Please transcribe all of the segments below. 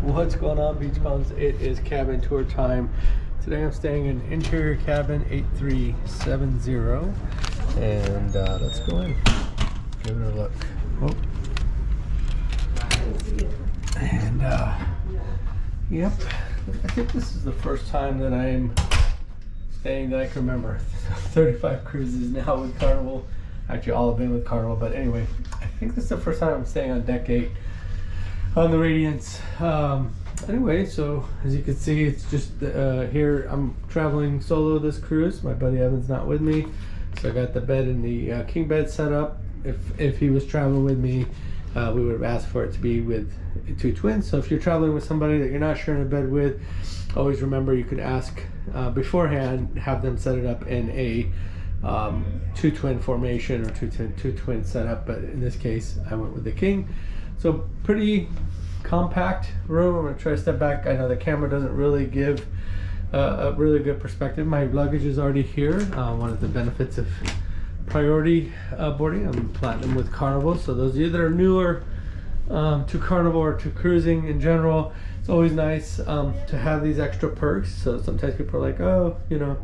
What's going on, beach bums? It is cabin tour time. Today I'm staying in Interior Cabin 8370, and let's go in, give it a look. Oh. And yep, I think this is the first time that I'm staying that I can remember. 35 cruises now with Carnival. Actually, all have been with Carnival, but anyway, I think this is the first time I'm staying on deck 8 on the Radiance. Anyway, so as you can see, it's just here I'm traveling solo this cruise. My buddy Evan's not with me, so I got the bed in the king bed set up. If he was traveling with me, we would have asked for it to be with 2 twins. So if you're traveling with somebody that you're not sharing a bed with, always remember you could ask beforehand, have them set it up in a 2 twin formation or two twin setup. But in this case, I went with the king. So pretty compact room. I'm gonna try to step back. I know the camera doesn't really give a really good perspective. My luggage is already here. One of the benefits of priority boarding, I'm platinum with Carnival. So those of you that are newer to Carnival or to cruising in general, it's always nice to have these extra perks. So sometimes people are like, oh, you know,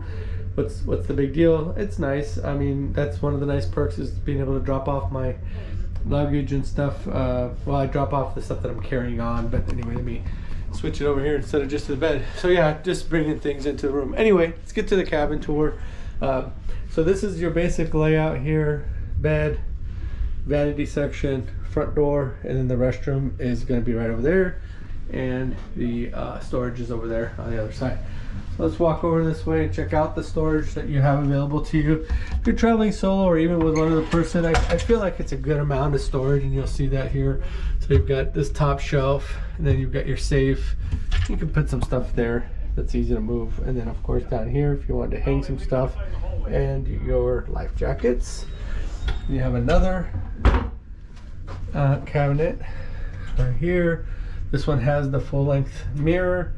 what's the big deal? It's nice. I mean, that's one of the nice perks, is being able to drop off my luggage and stuff. Well, I drop off the stuff that I'm carrying on, but anyway, let me switch it over here instead of just to the bed. So yeah, just bringing things into the room. Anyway, let's get to the cabin tour. So this is your basic layout here: bed, vanity section, front door, and then the restroom is going to be right over there, and the storage is over there on the other side. So let's walk over this way and check out the storage that you have available to you. If you're traveling solo or even with one other person, I feel like it's a good amount of storage, and you'll see that here. So you've got this top shelf, and then you've got your safe. You can put some stuff there that's easy to move, and then of course down here if you want to hang some stuff and your life jackets. You have another cabinet right here. This one has the full-length mirror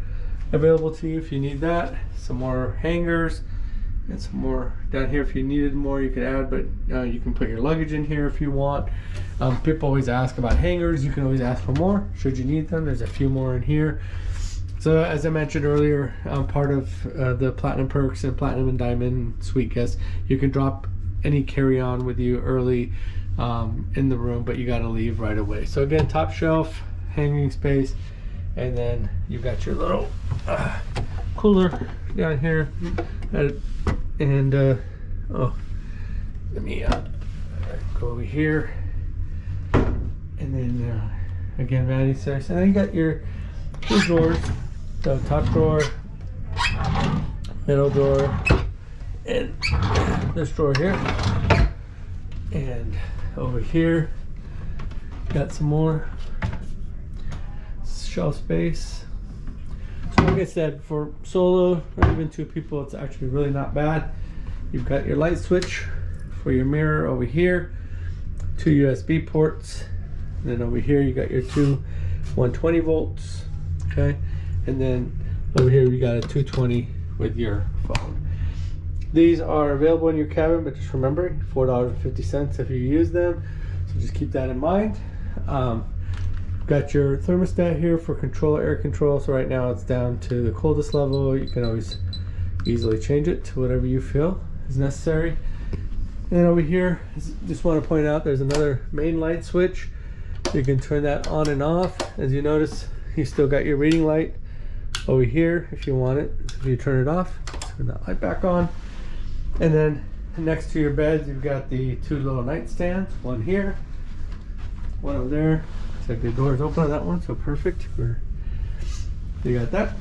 available to you if you need that. Some more hangers and some more down here if you needed more you could add, but you can put your luggage in here if you want. People always ask about hangers. You can always ask for more should you need them. There's a few more in here. So as I mentioned earlier, part of the platinum perks and platinum and diamond suite guests, you can drop any carry-on with you early in the room, but you got to leave right away. So again, top shelf, hanging space, and then you've got your little cooler down here, and oh, let me go over here, and then again, vanity section, and then you got your 2 drawers. So top drawer, middle drawer, and this drawer here, and over here got some more shelf space. So like I said, for solo or even 2 people, it's actually really not bad. You've got your light switch for your mirror over here, 2 USB ports, and then over here you got your 2 120 volts, okay, and then over here you got a 220 with your phone. These are available in your cabin, but just remember, $4.50 if you use them, so just keep that in mind. Got your thermostat here for air control. So right now it's down to the coldest level. You can always easily change it to whatever you feel is necessary. And then over here, just want to point out, there's another main light switch. You can turn that on and off. As you notice, you still got your reading light over here if you want it. If you turn it off, turn that light back on. And then next to your beds, you've got the 2 little nightstands, one here, one over there. Like the door's open on that one, so perfect. You got that.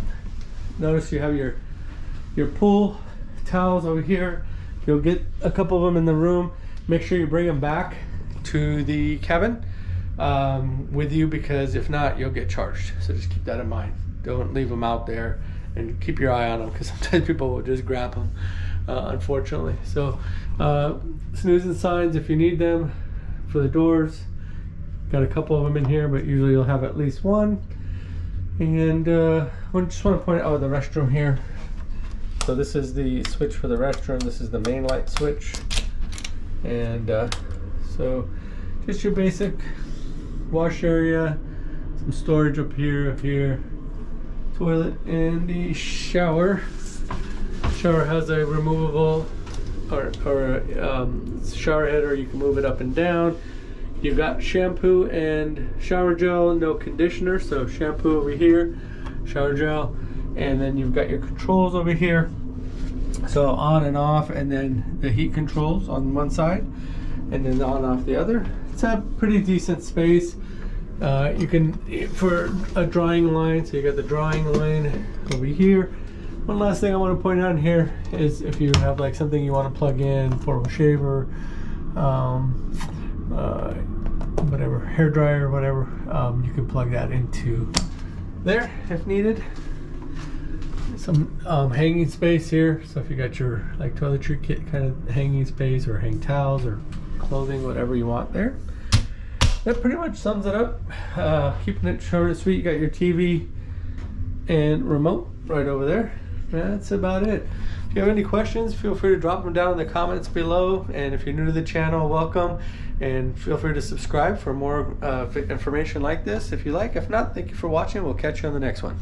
Notice you have your pool towels over here. You'll get a couple of them in the room. Make sure you bring them back to the cabin with you, because if not, you'll get charged. So just keep that in mind. Don't leave them out there, and keep your eye on them, because sometimes people will just grab them, unfortunately. So snoozing signs if you need them for the doors. Got a couple of them in here, but usually you'll have at least one. And I just want to point out the restroom here. So this is the switch for the restroom. This is the main light switch. And so just your basic wash area, Some storage up here, toilet, and the shower. Shower has a removable or shower head, or you can move it up and down. You've got shampoo and shower gel, no conditioner, so shampoo over here, shower gel, and then you've got your controls over here. So on and off, and then the heat controls on one side, and then on and off the other. It's a pretty decent space. You can, for a drying line, so you got the drying line over here. One last thing I want to point out here is if you have like something you want to plug in, portable shaver, whatever, hair dryer, whatever, you can plug that into there if needed. Some hanging space here, so if you got your like toiletry kit kind of hanging space, or hang towels or clothing, whatever you want there. That pretty much sums it up. Keeping it short and sweet. You got your TV and remote right over there. That's about it. If you have any questions, feel free to drop them down in the comments below. And if you're new to the channel, welcome. And feel free to subscribe for more information like this if you like. If not, thank you for watching. We'll catch you on the next one.